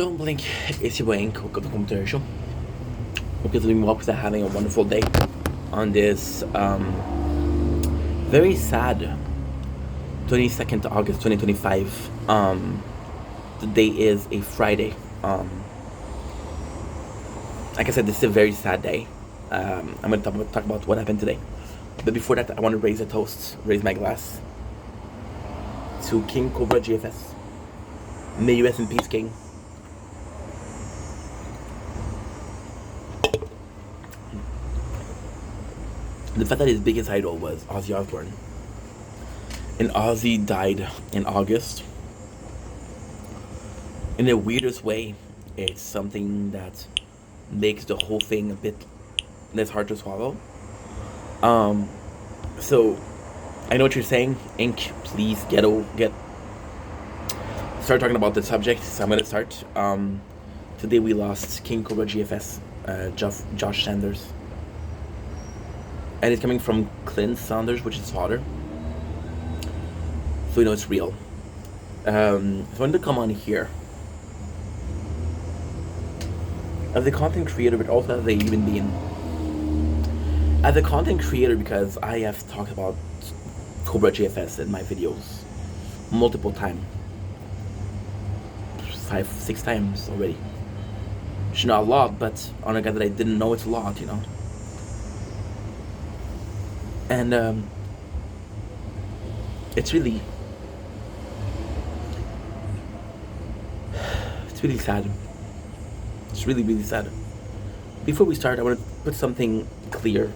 Don't blink, it's your boy Ink. Welcome to the commentary show. Hope you're doing well because I'm having a wonderful day on this very sad 22nd August 2025. The day is a Friday. Like I said, this is a very sad day. I'm going to talk about what happened today. But before that, I want to raise a toast, raise my glass to King Cobra GFS. May you rest in peace, King. The fact that his biggest idol was Ozzy Osbourne, and Ozzy died in August. In the weirdest way, it's something that makes the whole thing a bit less hard to swallow. So I know what you're saying, Ink. Please start talking about the subject. So I'm gonna start. Today we lost King Cobra GFS, Josh Sanders. And it's coming from Clint Saunders, which is his father. So you know it's real. So I wanted to come on here as a content creator, but also as a human being. As a content creator, because I have talked about Cobra GFS in my videos multiple times. 5-6 times already. Which is not a lot, but on a guy that I didn't know, it's a lot, you know. And it's really sad. It's really, really sad. Before we start, I want to put something clear.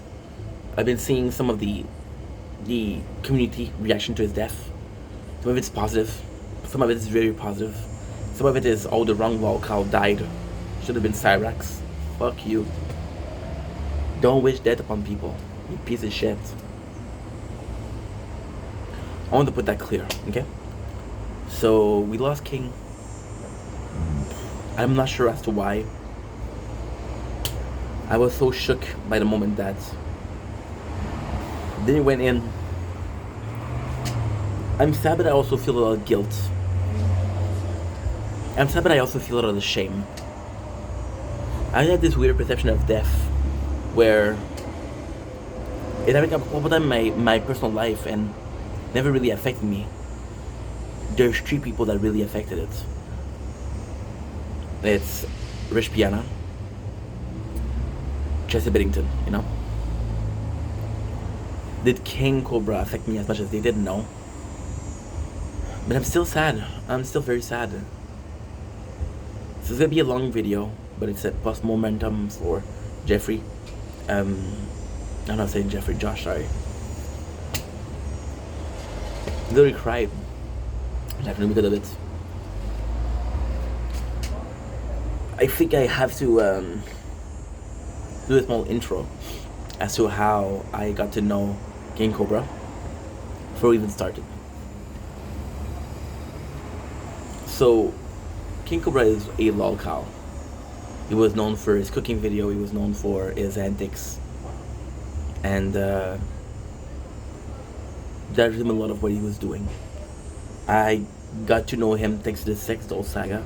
I've been seeing some of the community reaction to his death. Some of it's positive. Some of it is very positive. Some of it is, oh, the wrong lolcow died. Should have been Cyrax. Fuck you. Don't wish death upon people, you piece of shit. I want to put that clear, okay? So, we lost King. I'm not sure as to why. I was so shook by the moment that then he went in. I'm sad, but I also feel a lot of guilt. I'm sad, but I also feel a lot of shame. I had this weird perception of death where it happened a couple times in my personal life and never really affected me. There's 3 people that really affected it. It's Rich Piana, Chester Bennington, you know. Did King Cobra affect me as much as they did? No. But I'm still sad. I'm still very sad. This is gonna be a long video, but it's a post-momentum for Jeffrey. I'm not saying Jeffrey, Josh, sorry. I literally cried. Laughing because of it. I think I have to do a small intro as to how I got to know King Cobra before we even started. So, King Cobra is a lolcow. He was known for his cooking video, he was known for his antics, and that was him a lot of what he was doing. I got to know him thanks to the Sex Doll saga.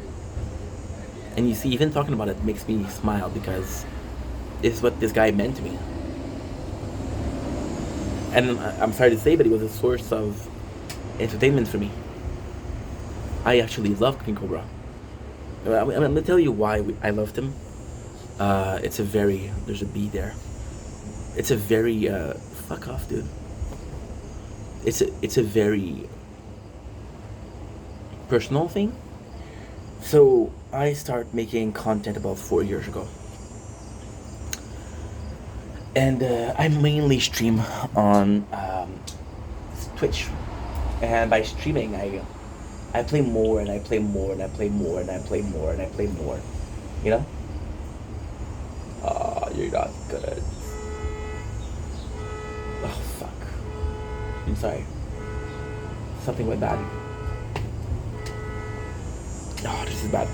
And you see, even talking about it makes me smile because it's what this guy meant to me. And I'm sorry to say, but he was a source of entertainment for me. I actually loved King Cobra. I'm going to tell you why I loved him. There's a B there. It's a very, fuck off, dude. It's a very personal thing. So, I started making content about 4 years ago. And I mainly stream on Twitch. And by streaming, I play more and I play more and I play more and I play more and I play more. You know? Oh, you're not good. Oh, fuck. I'm sorry. Something went bad. Oh, this is bad.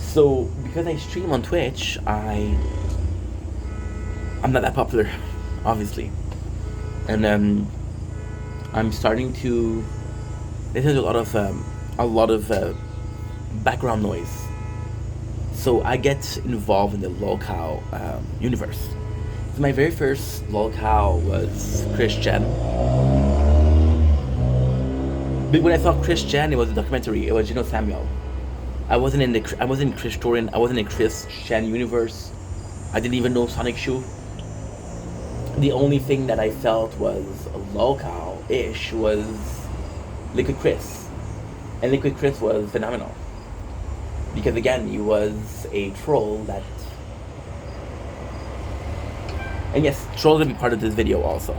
So, because I stream on Twitch, I'm not that popular, obviously. And I'm starting to listen to a lot of background noise. So I get involved in the lolcow universe. So my very first lolcow was Christian. But when I saw Christian, it was a documentary. It was Samuel. I wasn't Christorian. I wasn't in Christian universe. I didn't even know Sonic Shoe. The only thing that I felt was a lolcow-ish was Liquid Chris. And Liquid Chris was phenomenal. Because again, he was a troll that... And yes, trolls will be part of this video also.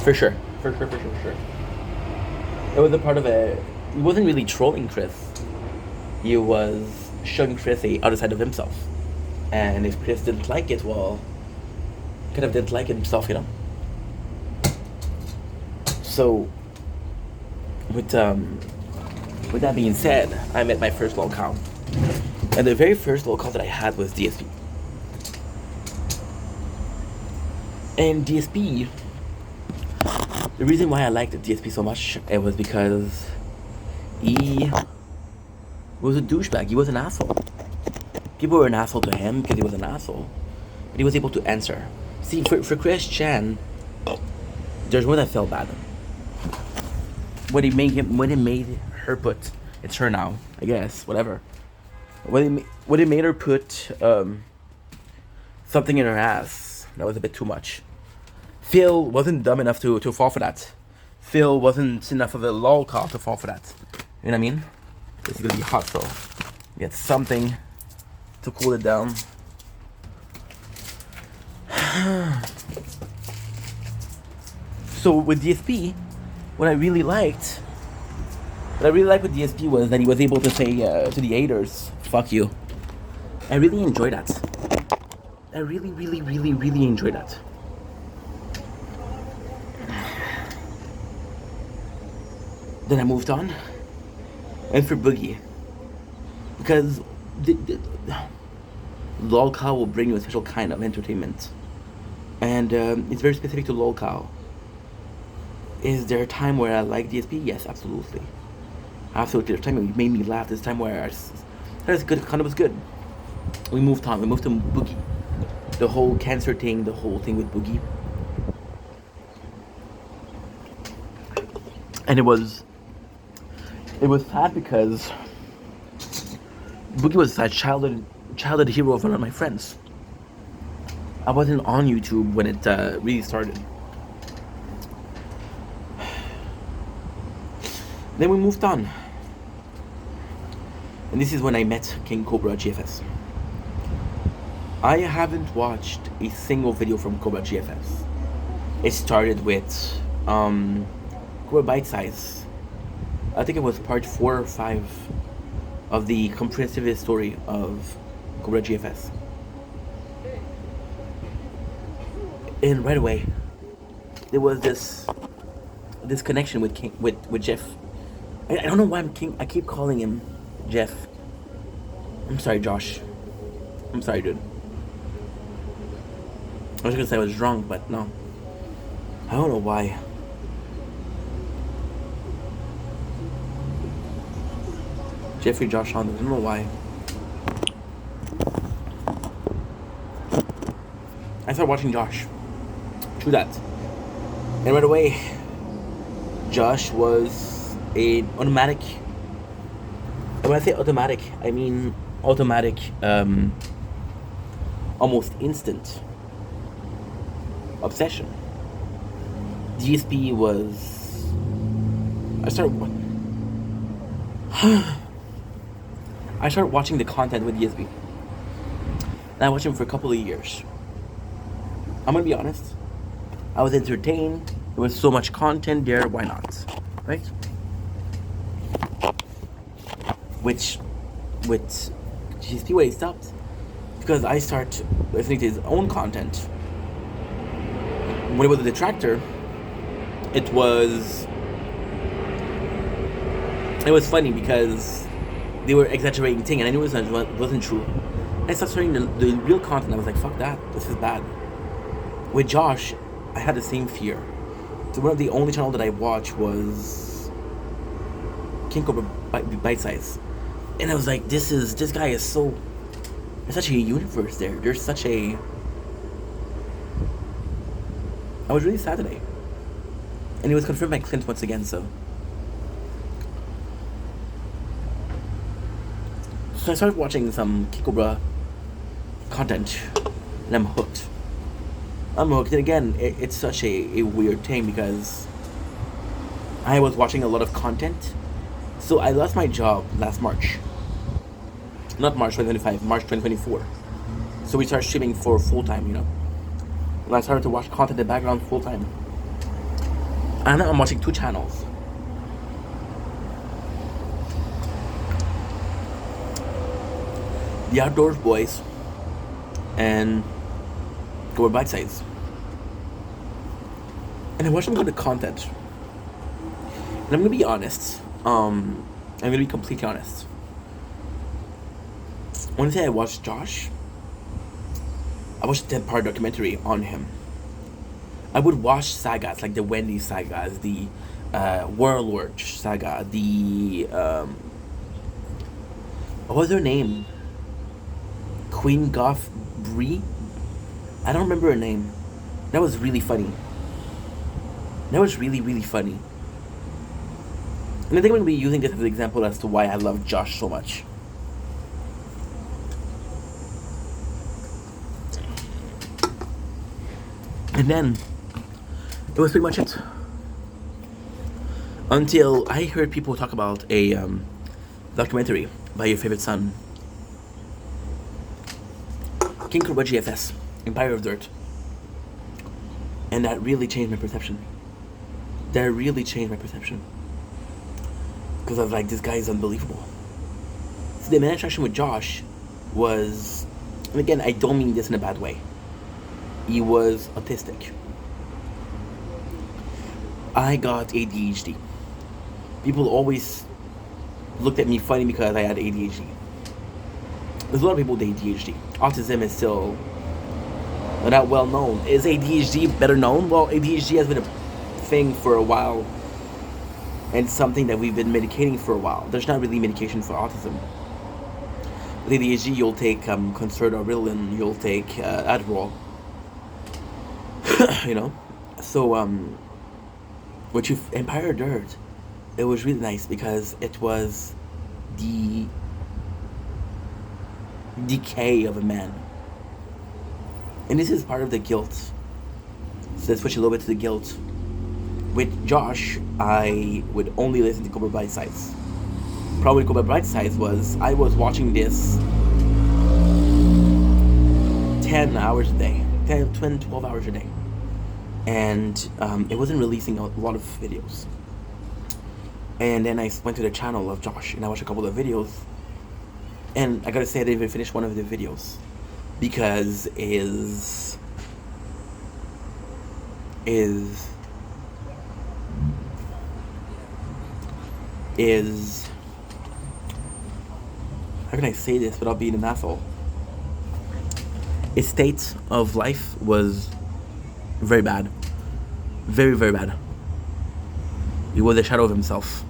For sure. For sure. It was a part of a... He wasn't really trolling Chris. He was showing Chris a other side of himself. And if Chris didn't like it, well... kind of didn't like himself, So... With that being said, I met my first lolcow. And the very first lolcow that I had was DSP. And DSP, the reason why I liked DSP so much, it was because he was a douchebag. He was an asshole. People were an asshole to him because he was an asshole. But he was able to answer. See, for Chris Chan, there's one that felt bad. When he made her put, it's her now, I guess, whatever. When he made her put something in her ass, that was a bit too much. Phil wasn't dumb enough to fall for that. Phil wasn't enough of a lolcow to fall for that. You know what I mean? It's gonna be hot, so get something to cool it down. So with DSP, what I really liked with DSP was that he was able to say to the haters, "Fuck you." I really enjoyed that. I really enjoyed that. Then I moved on, and for Boogie, because the lolcow will bring you a special kind of entertainment, and it's very specific to lolcow. Is there a time where I like DSP? Yes, absolutely. Absolutely. There's a time it made me laugh. There's a time where that was good. Kind of was good. We moved on. We moved to Boogie. The whole cancer thing. The whole thing with Boogie. And it was sad because Boogie was a childhood hero of one of my friends. I wasn't on YouTube when it really started. Then we moved on. And this is when I met King Cobra GFS. I haven't watched a single video from Cobra GFS. It started with Cobra Bite Size. I think it was part 4 or 5 of the comprehensive story of Cobra GFS. And right away, there was this connection with Jeff. I don't know why I keep calling him Jeff. I'm sorry, Josh. I'm sorry, dude. I was gonna say I was drunk, but no. I don't know why. Jeffrey Josh Saunders. I don't know why. I started watching Josh. True that. And right away, Josh was an automatic. When I say automatic, I mean automatic, almost instant obsession. DSP was. I started watching the content with DSP. And I watched him for a couple of years. I'm gonna be honest. I was entertained. There was so much content there. Why not? Right? Which, with GSP, where he stopped, because I start listening to his own content. When it was a detractor, it was funny because they were exaggerating things, and I knew it wasn't true. I started starting the real content. I was like, fuck that, this is bad. With Josh, I had the same fear. So one of the only channel that I watched was King Cobra bite size, and I was like, this guy is so. There's such a universe there. There's such a. I was really sad today, and it was confirmed by Clint once again. So I started watching some Kikobra content, and I'm hooked. I'm hooked. And again, it's such a weird thing because I was watching a lot of content. So I lost my job last March. Not March 2025, March 2024. So we started streaming for full time, And I started to watch content in the background full time. And now I'm watching 2 channels. The Outdoors Boys and Go Bite Size. And I watch them go to content. And I'm gonna be honest. I'm gonna be completely honest. One day I watched Josh. I watched a 10-part documentary on him. I would watch sagas like the Wendy sagas, the Warlord saga, the what was her name? Queen Goth Bree? I don't remember her name. That was really funny. That was really, really funny. And I think I'm going to be using this as an example as to why I love Josh so much. And then, it was pretty much it. Until I heard people talk about a documentary by your favorite son, King Cobra GFS, Empire of Dirt. And that really changed my perception. That really changed my perception. Because I was like, this guy is unbelievable. So the main attraction with Josh was, and again, I don't mean this in a bad way. He was autistic. I got ADHD. People always looked at me funny because I had ADHD. There's a lot of people with ADHD. Autism is still not well known. Is ADHD better known? Well, ADHD has been a thing for a while, and something that we've been medicating for a while. There's not really medication for autism. With ADHD, you'll take Concerta, Ritalin, you'll take Adderall. So with Empire Dirt, it was really nice because it was the decay of a man. And this is part of the guilt. So let's switch a little bit to the guilt. With Josh, I would only listen to Cobra Bite Size. Problem with Cobra Bite Size was I was watching this 10 hours a day. 10, 12 hours a day. And it wasn't releasing a lot of videos. And then I went to the channel of Josh and I watched a couple of videos. And I gotta say I didn't even finish one of the videos. Because is how can I say this without being an asshole? His state of life was very bad. Very, very bad. He was a shadow of himself.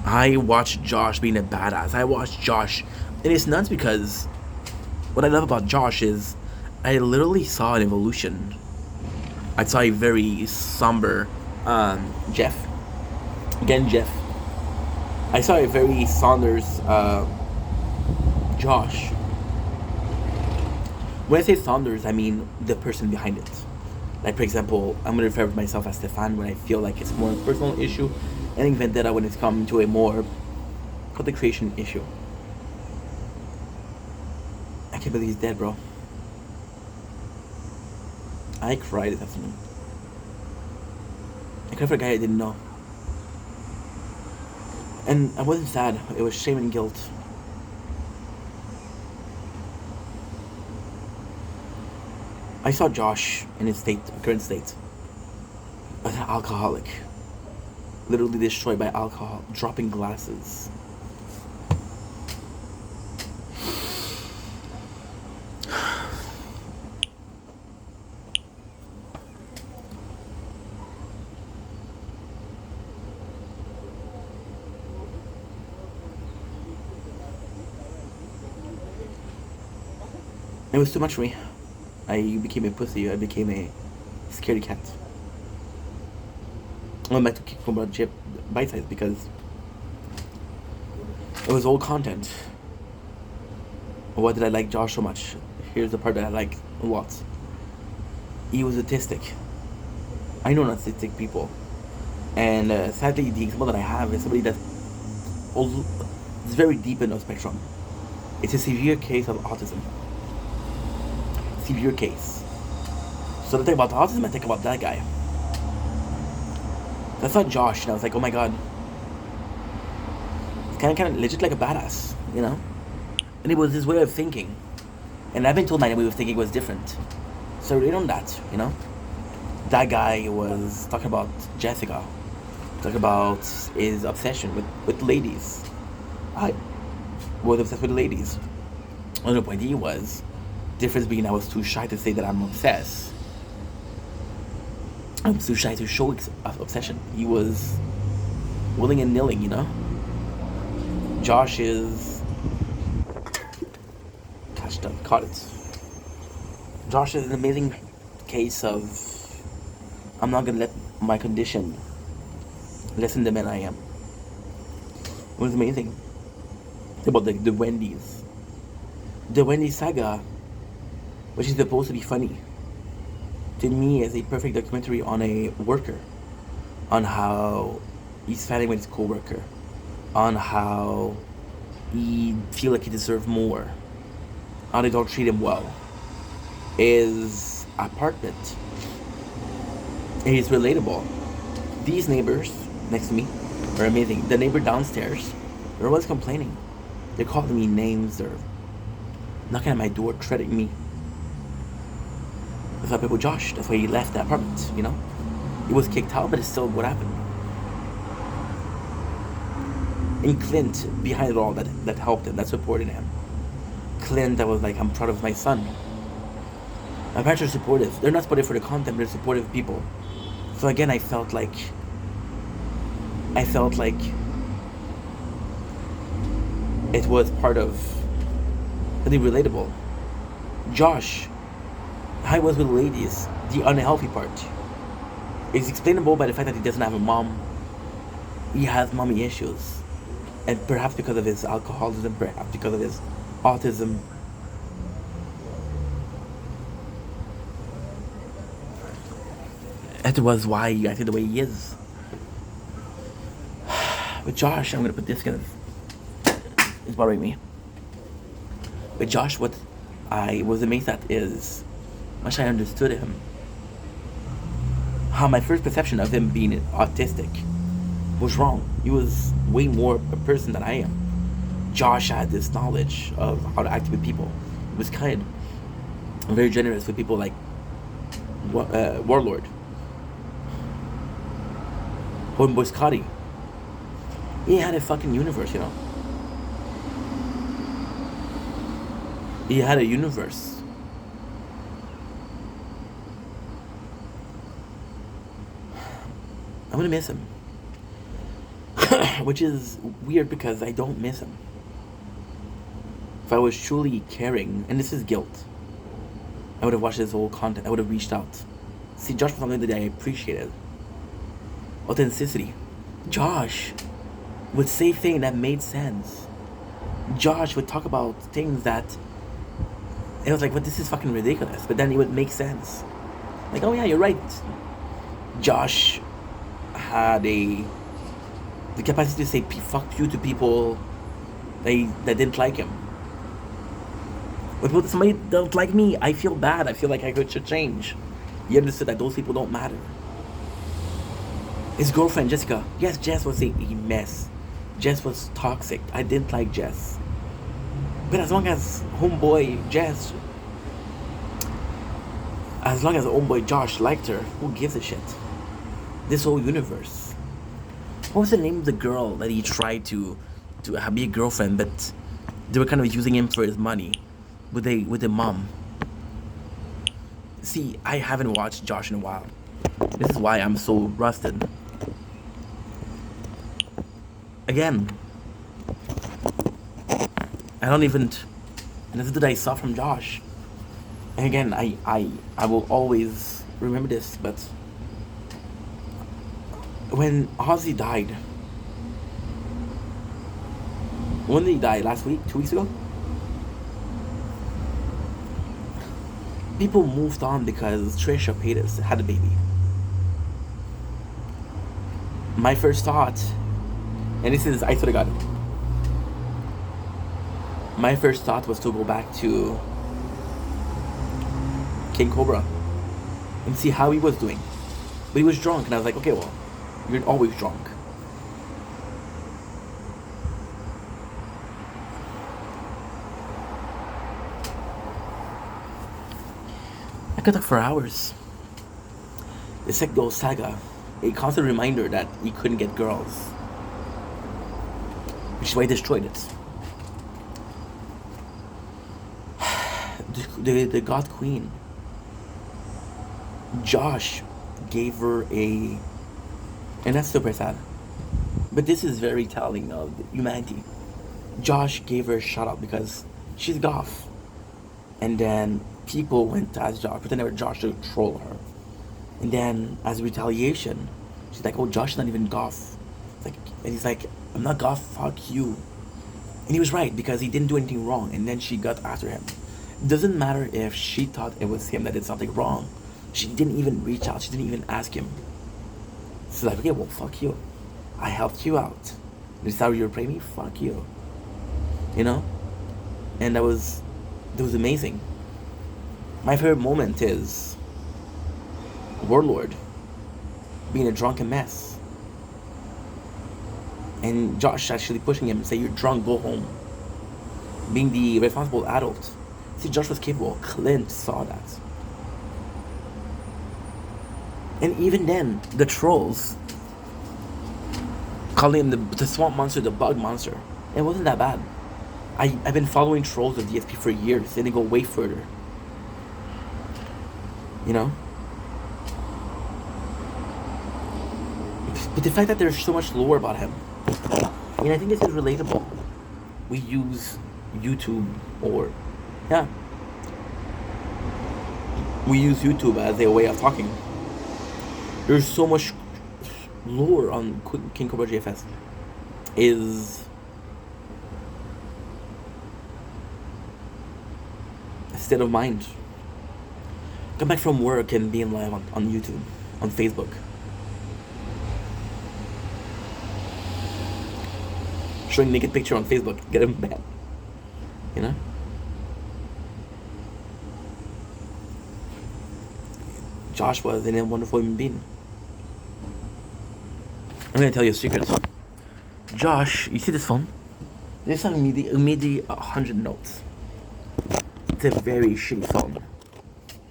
I watched Josh being a badass. I watched Josh, and it's nuts because what I love about Josh is I literally saw an evolution. I saw a very somber Jeff. Again, Jeff. I saw a very Saunders Josh. When I say Saunders, I mean the person behind it. Like, for example, I'm going to refer to myself as Stefan when I feel like it's more a personal issue, and Vendetta when it's come to a more content creation issue. I can't believe he's dead, bro. I cried this afternoon. I cried for a guy I didn't know. And I wasn't sad. It was shame and guilt. I saw Josh in his current state, as an alcoholic, literally destroyed by alcohol, dropping glasses. It was too much for me. I became a pussy. I became a scaredy cat. I went back to Kick Cobra Chip Bite Size because it was old content. Why did I like Josh so much? Here's the part that I like a lot. He was autistic. I know autistic people. And sadly, the example that I have is somebody that's very deep in the spectrum. It's a severe case of autism. Severe case. So the thing about autism, I think about that guy. That's not Josh. And I was like, oh my god. It's kind of legit like a badass, you know? And it was his way of thinking. And I've been told my way of thinking was different. So read on that, you know? That guy was talking about Jessica. Talking about his obsession with ladies. I was obsessed with ladies. Another point he was, difference being I was too shy to say that I'm obsessed. I was too shy to show obsession. He was willing and nilling, you know? Josh is... Caught it. Josh is an amazing case of I'm not gonna let my condition lessen the man I am. It was amazing. About the Wendy's. The Wendy's saga, which is supposed to be funny, to me is a perfect documentary on a worker, on how he's fighting with his co-worker, on how he feel like he deserves more, how they don't treat him well. His apartment is relatable. These neighbors next to me are amazing. The neighbor downstairs, they're always complaining. They're calling me names, they're knocking at my door, threatening me. That's why people Josh, that's why he left the apartment, you know? He was kicked out, but it's still what happened. And Clint, behind it all, that helped him, that supported him. Clint, that was like, I'm proud of my son. My parents are supportive. They're not supportive for the content, but they're supportive people. So again, I felt like it was part of something relatable. Josh, how he was with ladies, the unhealthy part, is explainable by the fact that he doesn't have a mom. He has mommy issues. And perhaps because of his alcoholism, perhaps because of his autism. That was why he acted the way he is. With Josh, I'm gonna put this because it's bothering me. With Josh, what I was amazed at is how much I understood him. How my first perception of him being autistic was wrong. He was way more a person than I am. Josh had this knowledge of how to act with people. He was kind, very generous with people like Warlord, Homeboy Scotty. He had a fucking universe, you know. He had a universe. I'm gonna miss him. Which is weird because I don't miss him. If I was truly caring, and this is guilt, I would have watched his whole content. I would have reached out. See, Josh was something that I appreciated. Authenticity. Josh would say things that made sense. Josh would talk about things that it was like, but this is fucking ridiculous. But then it would make sense. Like, oh yeah, you're right. Josh had the capacity to say fuck you to people that didn't like him. When somebody don't like me, I feel bad. I feel like I should change. He understood that those people don't matter. His girlfriend, Jessica. Yes, Jess was a mess. Jess was toxic. I didn't like Jess. But as long as homeboy Jess, as long as homeboy Josh liked her, who gives a shit? This whole universe. What was the name of the girl that he tried to be a girlfriend, but they were kind of using him for his money with a mom? See, I haven't watched Josh in a while. This is why I'm so rusted. Again, I don't even... And this is what I saw from Josh. And again, I will always remember this, but when Ozzy died, when did he die? Last week? 2 weeks ago? People moved on because Trisha Paytas had a baby. My first thought, and this is, I swear to God, my first thought was to go back to King Cobra and see how he was doing. But he was drunk, and I was like, okay, well, you're always drunk. I could talk for hours. The Sekdo saga, a constant reminder that he couldn't get girls, which is why he destroyed it. The God Queen, Josh gave her a, and that's super sad, but this is very telling of humanity. Josh gave her a shout out because she's goth, and then people went as Josh, pretending they were Josh to troll her, and then as retaliation, she's like, "Oh, Josh is not even goth," like, and he's like, "I'm not goth, fuck you," and he was right because he didn't do anything wrong, and then she got after him. It doesn't matter if she thought it was him that did something wrong. She didn't even reach out. She didn't even ask him. She's like, okay, well, fuck you. I helped you out. This is how you repay me? Fuck you. You know? And that was amazing. My favorite moment is Warlord being a drunken mess. And Josh actually pushing him and say, you're drunk, go home. Being the responsible adult. See, Josh was capable. Clint saw that. And even then, the trolls calling him the swamp monster, the bug monster. It wasn't that bad. I've been following trolls of DSP for years, and they go way further. You know? But the fact that there's so much lore about him, I mean, I think this is relatable. We use YouTube or, yeah. We use YouTube as a way of talking. There's so much lore on King Cobra JFS. Is a state of mind. Come back from work and being live on YouTube, on Facebook. Showing naked picture on Facebook, get him banned. You know? Josh was a wonderful human being. I'm gonna tell you a secret. Josh, you see this phone? This phone immediately 100 notes. It's a very shitty phone.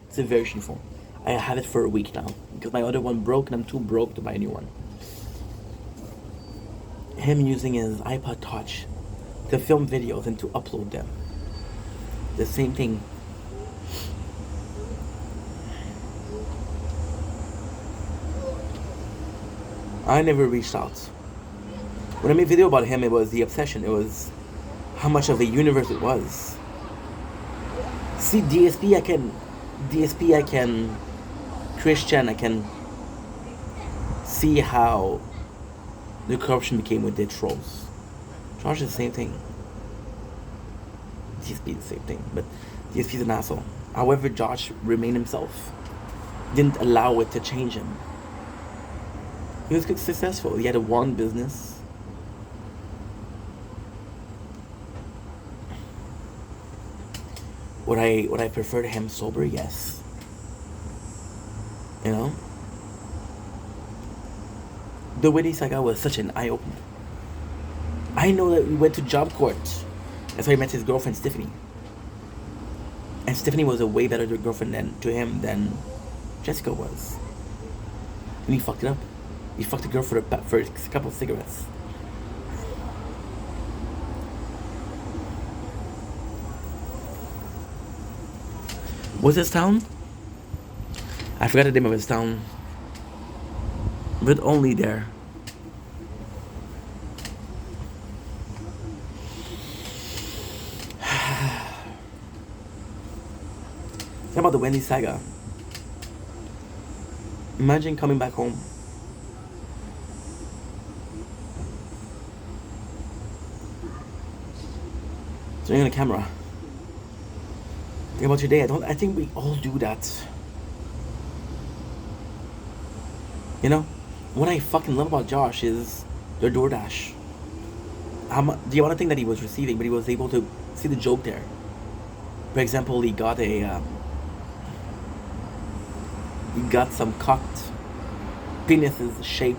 It's a very shitty phone. I have it for a week now because my other one broke and I'm too broke to buy a new one. Him using his iPod Touch to film videos and to upload them. The same thing. I never reached out. When I made a video about him, it was the obsession. It was how much of a universe it was. See, DSP, I can, Christian, I can see how the corruption became with the trolls. Josh is the same thing. DSP is the same thing, but DSP is an asshole. However, Josh remained himself. Didn't allow it to change him. He was successful. He had a one business. Would I prefer him sober? Yes. You know? The Whitney saga was such an eye-opener. I know that we went to job court. That's why he met his girlfriend, Stephanie. And Stephanie was a way better girlfriend to him than Jessica was. And he fucked it up. He fucked a girl for a couple of cigarettes. What's his town? I forgot the name of his town. But only there. Think about the Wendy saga. Imagine coming back home. Turning on the camera. Think about your day. I think we all do that. You know? What I fucking love about Josh is their DoorDash. The amount of thing that he was receiving, but he was able to see the joke there. For example, he got some cocked penises shape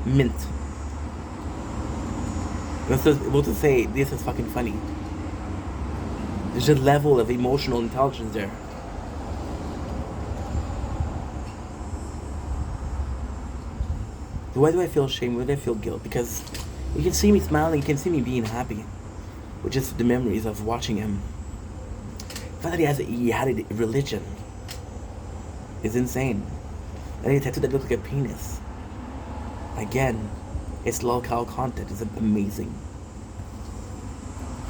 mint. He was just able to say, this is fucking funny. There's a level of emotional intelligence there. Why do I feel shame? Why do I feel guilt? Because you can see me smiling, you can see me being happy. With just the memories of watching him. The fact that he had a religion is insane. And he had a tattoo that looked like a penis. Again, it's local content. It's amazing.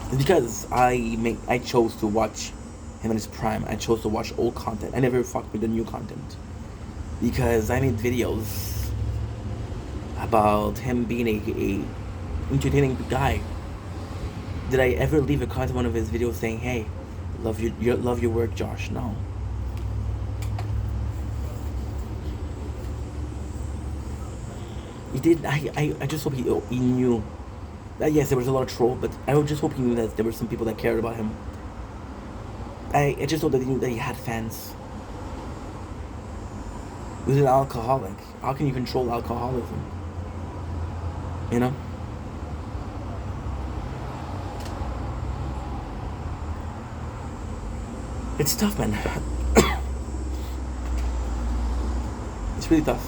It's because I chose to watch him in his prime. I chose to watch old content. I never fucked with the new content. Because I made videos about him being a entertaining guy. Did I ever leave a comment in one of his videos saying, "Hey, love your work, Josh"? No. He did. I just hope he knew that yes, there was a lot of troll, but I would just hope he knew that there were some people that cared about him. I just hope that he knew that he had fans. He was an alcoholic. How can you control alcoholism? You know? It's tough, man. It's really tough.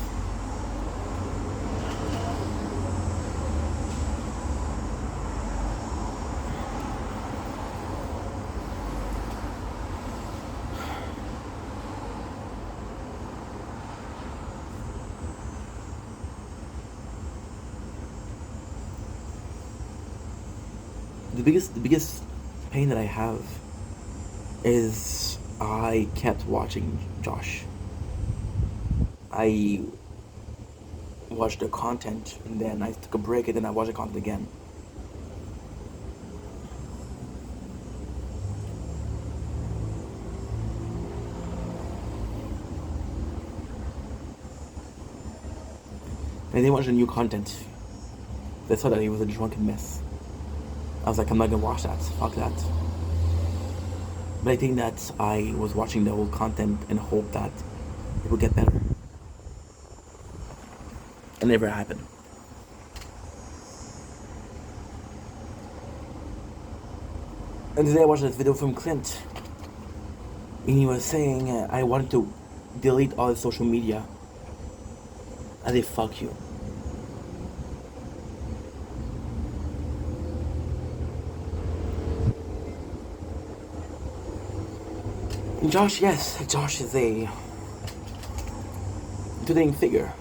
The biggest pain that I have is I kept watching Josh. I watched the content and then I took a break and then I watched the content again. And I didn't watch the new content. They saw that he was a drunken mess. I was like, I'm not gonna watch that. Fuck that. But I think that I was watching the old content and hope that it would get better. It never happened. And today I watched this video from Clint. And he was saying, I wanted to delete all his social media. I say, fuck you. Josh, yes, Josh is a intimidating figure,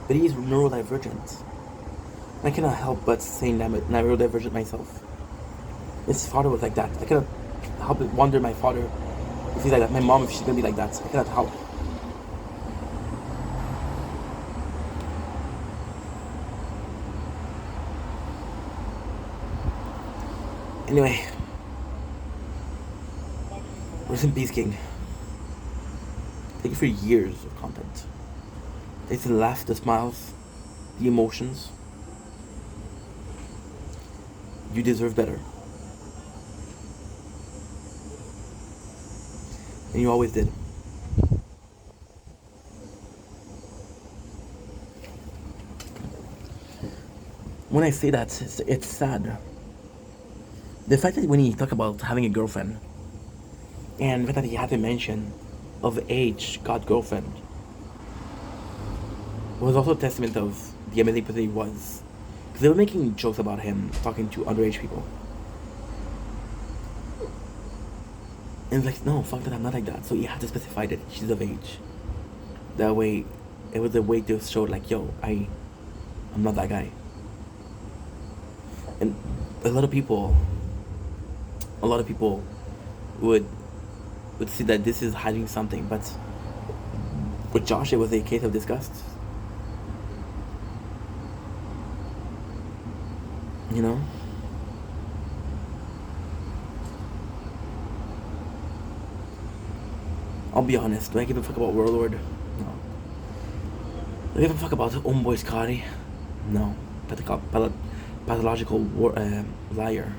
but he's neurodivergent. I cannot help but saying that I'm neurodivergent myself. His father was like that. I cannot help but wonder my father if he's like that. My mom, if she's gonna be like that. I cannot help. Anyway. Rest in peace, King. Thank you for years of content. Thanks for the laughs, the smiles, the emotions. You deserve better. And you always did. When I say that, it's sad. The fact that when he talked about having a girlfriend, and the fact that he had to mention of age got girlfriend was also a testament of the amazing person he was. Because they were making jokes about him talking to underage people. And it's like, no, fuck that, I'm not like that. So you have to specify that she's of age. That way, it was a way to show like, yo, I'm not that guy. And a lot of people would would see that this is hiding something. But with Josh, it was a case of disgust. You know? I'll be honest, do I give a fuck about Warlord? No. Do I give a fuck about Homeboy Scotty? No. Pathological liar.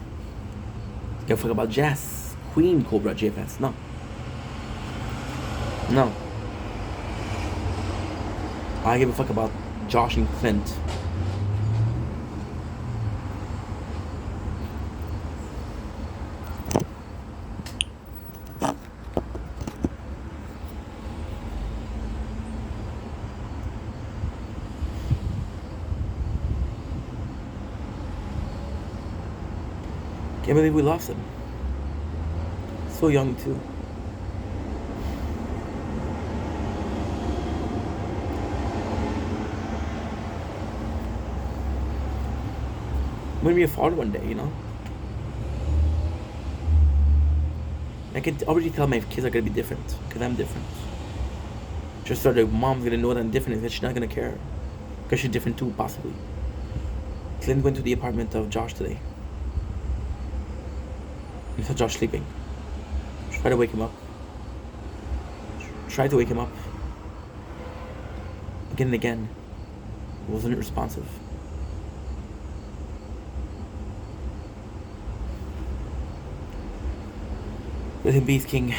Give a fuck about Jess, Queen Cobra JFS? No. No. I give a fuck about Josh and Clint. Can't believe we lost him. So young too. I'm gonna be a father one day, you know? I can already tell my kids are gonna be different, because I'm different. Just so their mom's gonna know that I'm different, and she's not gonna care. Because she's different too, possibly. Clint went to the apartment of Josh today. He saw Josh sleeping. Try to wake him up. Try to wake him up. Again and again. He wasn't responsive. Let him be, King.